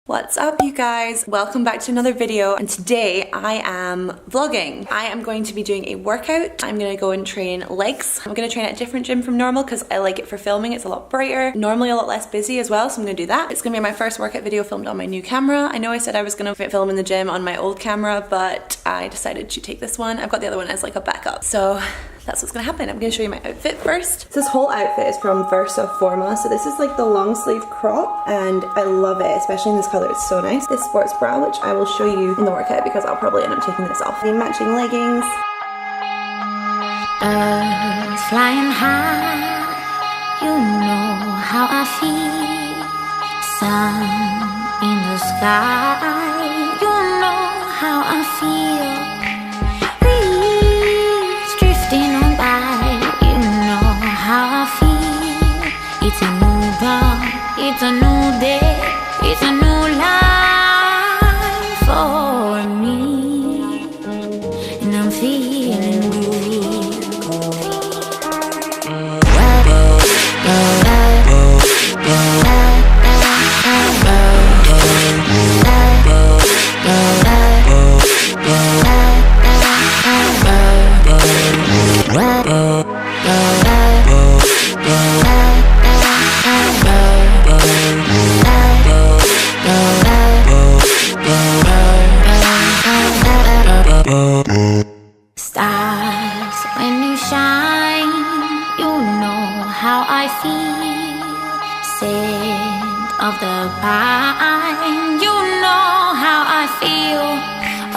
What's up, you guys? Welcome back to another video, and today I am vlogging. I am going to be doing a workout. I'm gonna go and train legs. I'm gonna train at a different gym from normal because I like it for filming. It's a lot brighter, normally a lot less busy as well, so I'm gonna do that. It's gonna be my first workout video filmed on my new camera. I know I said I was gonna film in the gym on my old camera, but I decided to take this one. I've got the other one as like a backup. So that's what's gonna happen. I'm gonna show you my outfit first. This whole outfit is from Versa Forma. So this is like the long sleeve crop and I love it, especially in this color. It's so nice. This sports bra, which I will show you in the workout because I'll probably end up taking this off. The matching leggings. Birds flying high, you know how I feel. Sun in the sky, you know how I feel. Drifting on by, you know how I feel. It's a new dawn, it's a new day, it's a new life for me, and I'm feeling good. Stars, when you shine, you know how I feel. Scent of the pine, you know how I feel.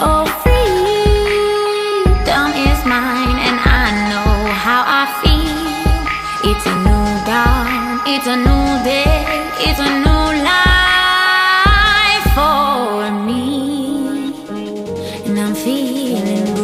Oh, freedom is mine, and I know how I feel. It's a new dawn, it's a new day, it's a new life for me, and I'm feeling good.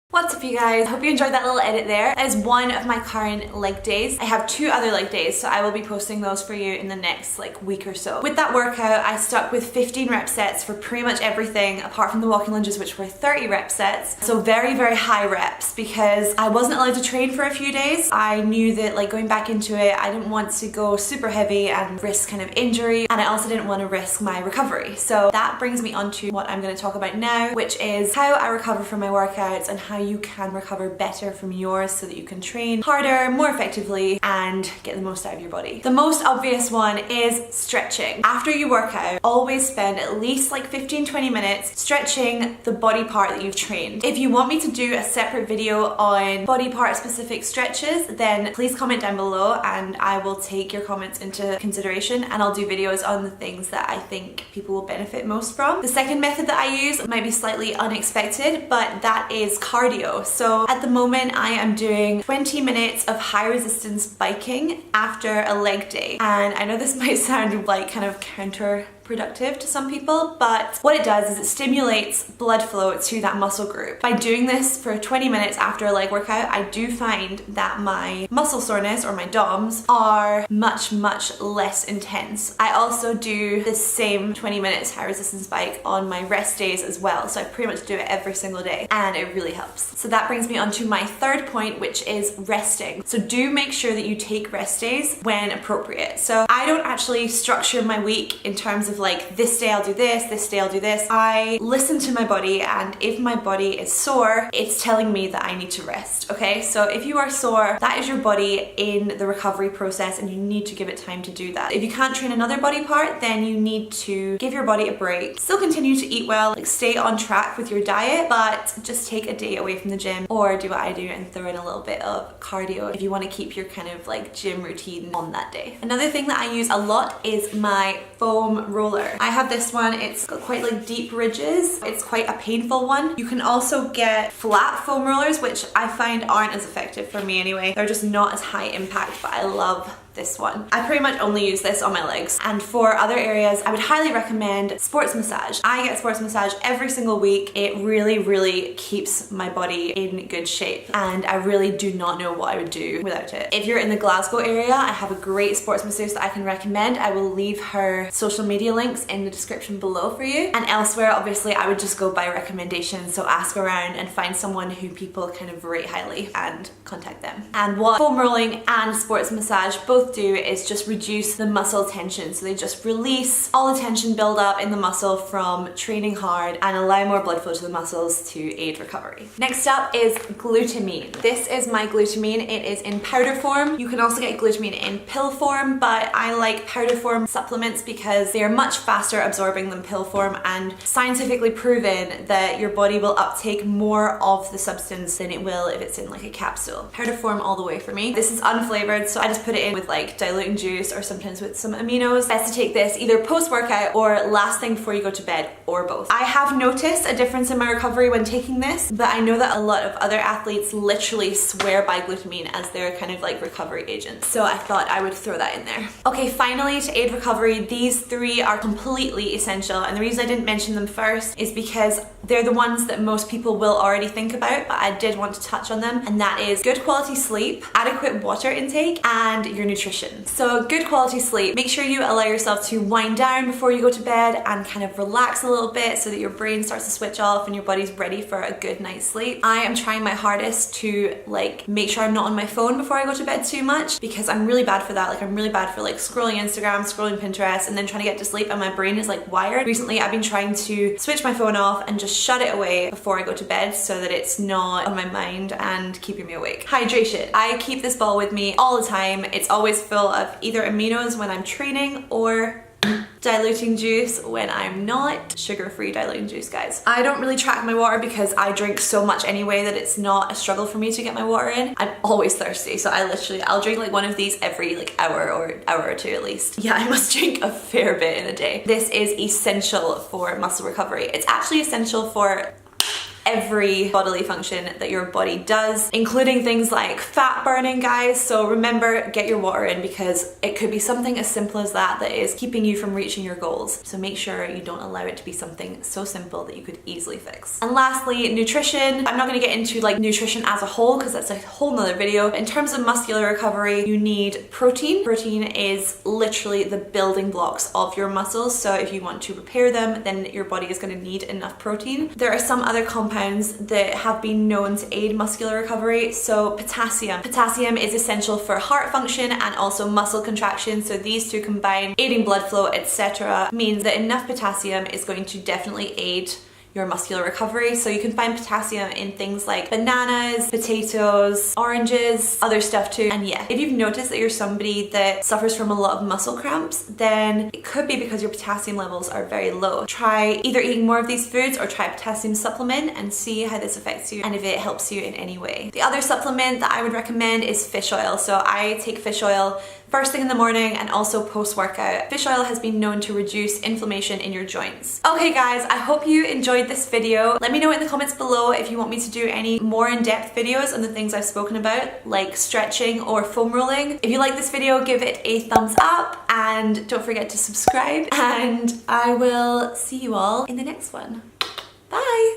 What's up, you guys? I hope you enjoyed that little edit there. That is one of my current leg days. I have 2 other leg days, so I will be posting those for you in the next week or so. With that workout, I stuck with 15 rep sets for pretty much everything apart from the walking lunges, which were 30 rep sets. So very, very high reps because I wasn't allowed to train for a few days. I knew that going back into it, I didn't want to go super heavy and risk kind of injury, and I also didn't want to risk my recovery. So that brings me on to what I'm going to talk about now, which is how I recover from my workouts and how you can recover better from yours so that you can train harder, more effectively, and get the most out of your body. The most obvious one is stretching. After you work out, always spend at least 15-20 minutes stretching the body part that you've trained. If you want me to do a separate video on body part specific stretches, then please comment down below and I will take your comments into consideration, and I'll do videos on the things that I think people will benefit most from. The second method that I use might be slightly unexpected, but that is cardio. So at the moment I am doing 20 minutes of high resistance biking after a leg day, and I know this might sound like kind of counterproductive to some people, but what it does is it stimulates blood flow to that muscle group. By doing this for 20 minutes after a leg workout, I do find that my muscle soreness, or my DOMs, are much less intense. I also do the same 20 minutes high resistance bike on my rest days as well, so I pretty much do it every single day and it really helps. So that brings me on to my third point, which is resting. So do make sure that you take rest days when appropriate. So I don't actually structure my week in terms of of like, this day I'll do this day I'll do this. I listen to my body, and if my body is sore, it's telling me that I need to rest, okay? So if you are sore, that is your body in the recovery process, and you need to give it time to do that. If you can't train another body part, then you need to give your body a break. Still continue to eat well, like stay on track with your diet, but just take a day away from the gym, or do what I do and throw in a little bit of cardio if you want to keep your kind of like gym routine on that day. Another thing that I use a lot is my foam roller. I have this one. It's got quite like deep ridges. It's quite a painful one. You can also get flat foam rollers, which I find aren't as effective for me anyway. They're just not as high impact, but I love this one. I pretty much only use this on my legs, and for other areas I would highly recommend sports massage. I get sports massage every single week. It really keeps my body in good shape, and I really do not know what I would do without it. If you're in the Glasgow area, I have a great sports masseuse that I can recommend. I will leave her social media links in the description below for you, and elsewhere obviously I would just go by recommendation, so ask around and find someone who people kind of rate highly and contact them. And what foam rolling and sports massage both do is just reduce the muscle tension. So they just release all the tension build up in the muscle from training hard and allow more blood flow to the muscles to aid recovery. Next up is glutamine. This is my glutamine. It is in powder form. You can also get glutamine in pill form, but I like powder form supplements because they are much faster absorbing than pill form, and scientifically proven that your body will uptake more of the substance than it will if it's in like a capsule. Powder form all the way for me. This is unflavored, so I just put it in with like diluting juice or sometimes with some aminos. Best to take this either post-workout or last thing before you go to bed, or both. I have noticed a difference in my recovery when taking this, but I know that a lot of other athletes literally swear by glutamine as their kind of like recovery agent. So I thought I would throw that in there. Okay, finally, to aid recovery, these three are completely essential, and the reason I didn't mention them first is because they're the ones that most people will already think about, but I did want to touch on them, and that is good quality sleep, adequate water intake, and your nutrition. So good quality sleep. Make sure you allow yourself to wind down before you go to bed and kind of relax a little bit so that your brain starts to switch off and your body's ready for a good night's sleep. I am trying my hardest to like make sure I'm not on my phone before I go to bed too much, because I'm really bad for that. Like I'm really bad for like scrolling Instagram, scrolling Pinterest, and then trying to get to sleep, and my brain is like wired. Recently I've been trying to switch my phone off and just shut it away before I go to bed so that it's not on my mind and keeping me awake. Hydration. I keep this ball with me all the time. It's always full of either aminos when I'm training or diluting juice when I'm not. Sugar-free diluting juice, guys. I don't really track my water because I drink so much anyway that it's not a struggle for me to get my water in. I'm always thirsty, so I'll drink like one of these every like hour or two at least. Yeah, I must drink a fair bit in a day. This is essential for muscle recovery. It's actually essential for every bodily function that your body does, including things like fat burning, guys. So remember, get your water in, because it could be something as simple as that is keeping you from reaching your goals. So make sure you don't allow it to be something so simple that you could easily fix. And lastly, nutrition. I'm not going to get into like nutrition as a whole because that's a whole nother video. But in terms of muscular recovery, you need protein. Protein is literally the building blocks of your muscles. So if you want to repair them, then your body is going to need enough protein. There are some other compounds that have been known to aid muscular recovery. So potassium. Potassium is essential for heart function and also muscle contraction. So these two combined, aiding blood flow, etc., means that enough potassium is going to definitely aid your muscular recovery. So you can find potassium in things like bananas, potatoes, oranges, other stuff too. And yeah, if you've noticed that you're somebody that suffers from a lot of muscle cramps, then it could be because your potassium levels are very low. Try either eating more of these foods or try a potassium supplement and see how this affects you and if it helps you in any way. The other supplement that I would recommend is fish oil. So I take fish oil first thing in the morning and also post-workout. Fish oil has been known to reduce inflammation in your joints. Okay guys, I hope you enjoyed this video. Let me know in the comments below if you want me to do any more in-depth videos on the things I've spoken about, like stretching or foam rolling. If you like this video, give it a thumbs up and don't forget to subscribe, and I will see you all in the next one. Bye!